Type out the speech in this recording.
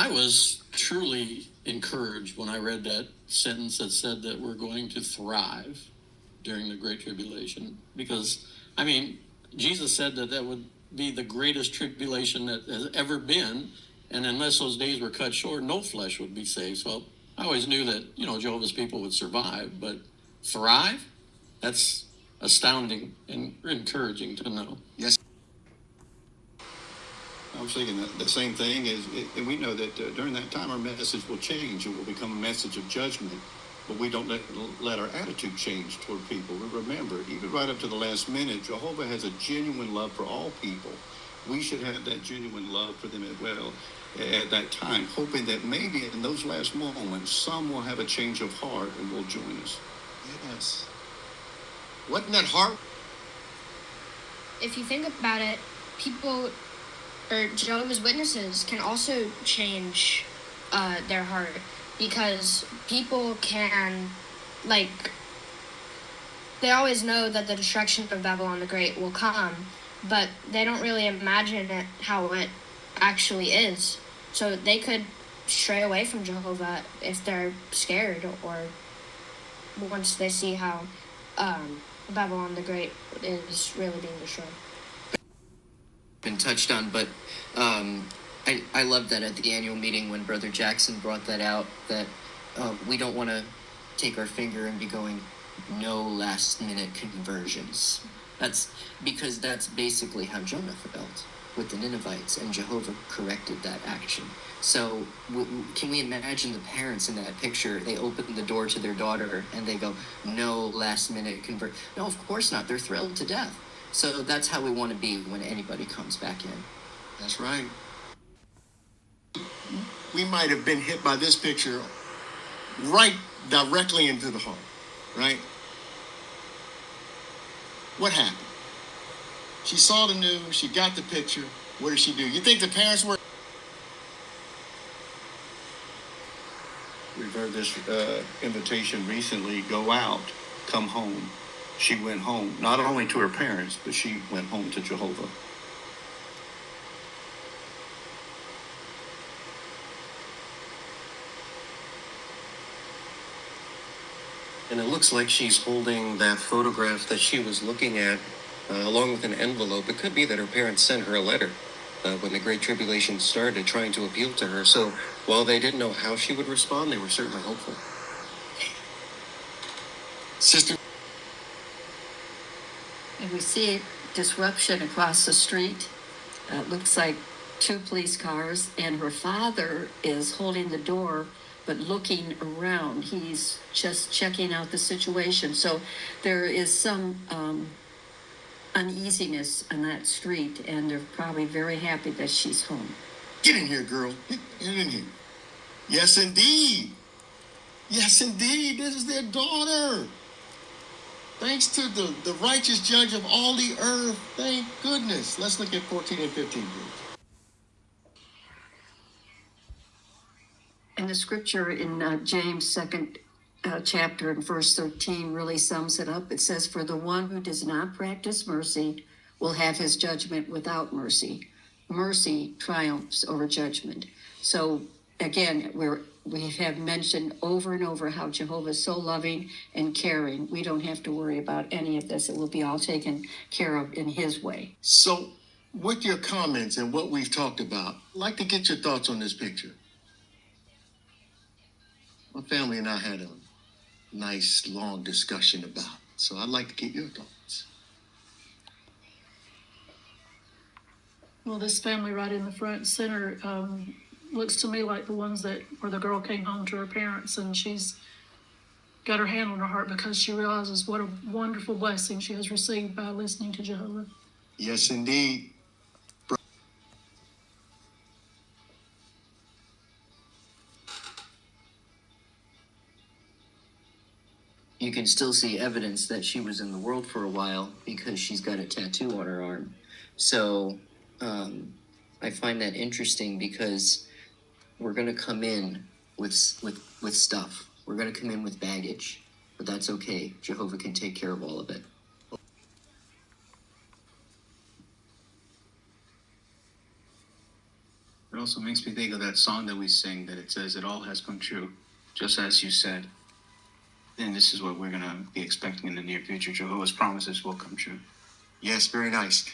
I was truly encouraged when I read that sentence that said that we're going to thrive during the Great Tribulation, because, I mean, Jesus said that that would be the greatest tribulation that has ever been, and unless those days were cut short, no flesh would be saved. So I always knew that, Jehovah's people would survive, but thrive? That's astounding and encouraging to know. Yes. I was thinking the same thing, and we know that during that time our message will change. It will become a message of judgment, but we don't let our attitude change toward people. We remember, even right up to the last minute, Jehovah has a genuine love for all people. We should have that genuine love for them as well at that time, hoping that maybe in those last moments some will have a change of heart and will join us. Yes. Wasn't that hard? If you think about it, people or Jehovah's Witnesses can also change their heart, because people can, they always know that the destruction of Babylon the Great will come, but they don't really imagine it how it actually is. So they could stray away from Jehovah if they're scared, or once they see how Babylon the Great is really being destroyed. Been touched on, but I love that at the annual meeting when Brother Jackson brought that out, that we don't want to take our finger and be going, no last minute conversions. That's because that's basically how Jonah felt with the Ninevites, and Jehovah corrected that action. So can we imagine the parents in that picture? They open the door to their daughter and they go, no last minute convert. No, of course not. They're thrilled to death. So that's how we want to be when anybody comes back in. That's right. We might have been hit by this picture right directly into the heart, right? What happened? She saw the news, she got the picture. What did she do? You think the parents were... We've heard this invitation recently, go out, come home. She went home, not only to her parents, but she went home to Jehovah. And it looks like she's holding that photograph that she was looking at, along with an envelope. It could be that her parents sent her a letter when the Great Tribulation started, trying to appeal to her. So while they didn't know how she would respond, they were certainly hopeful. Sister? And we see disruption across the street. It looks like 2 police cars, and her father is holding the door but looking around. He's just checking out the situation. So there is some uneasiness on that street, and they're probably very happy that she's home. Get in here, girl. Get in here. Yes, indeed. Yes, indeed. This is their daughter. Thanks to the righteous judge of all the earth. Thank goodness. Let's look at 14 and 15, please. And the scripture in James 2nd chapter and verse 13 really sums it up. It says, for the one who does not practice mercy will have his judgment without mercy. Mercy triumphs over judgment. So again, we have mentioned over and over how Jehovah is so loving and caring. We don't have to worry about any of this. It will be all taken care of in his way. So with your comments and what we've talked about, I'd like to get your thoughts on this picture. My family and I had a nice long discussion about it, so I'd like to get your thoughts. Well, this family right in the front and center looks to me like the ones where the girl came home to her parents, and she's got her hand on her heart because she realizes what a wonderful blessing she has received by listening to Jehovah. Yes, indeed. You can still see evidence that she was in the world for a while because she's got a tattoo on her arm. So I find that interesting, because we're going to come in with stuff. We're going to come in with baggage, but that's okay. Jehovah can take care of all of it. also makes me think of that song that we sing that it says it all has come true, just as you said. And this is what we're going to be expecting in the near future. Jehovah's promises will come true. Yes, very nice.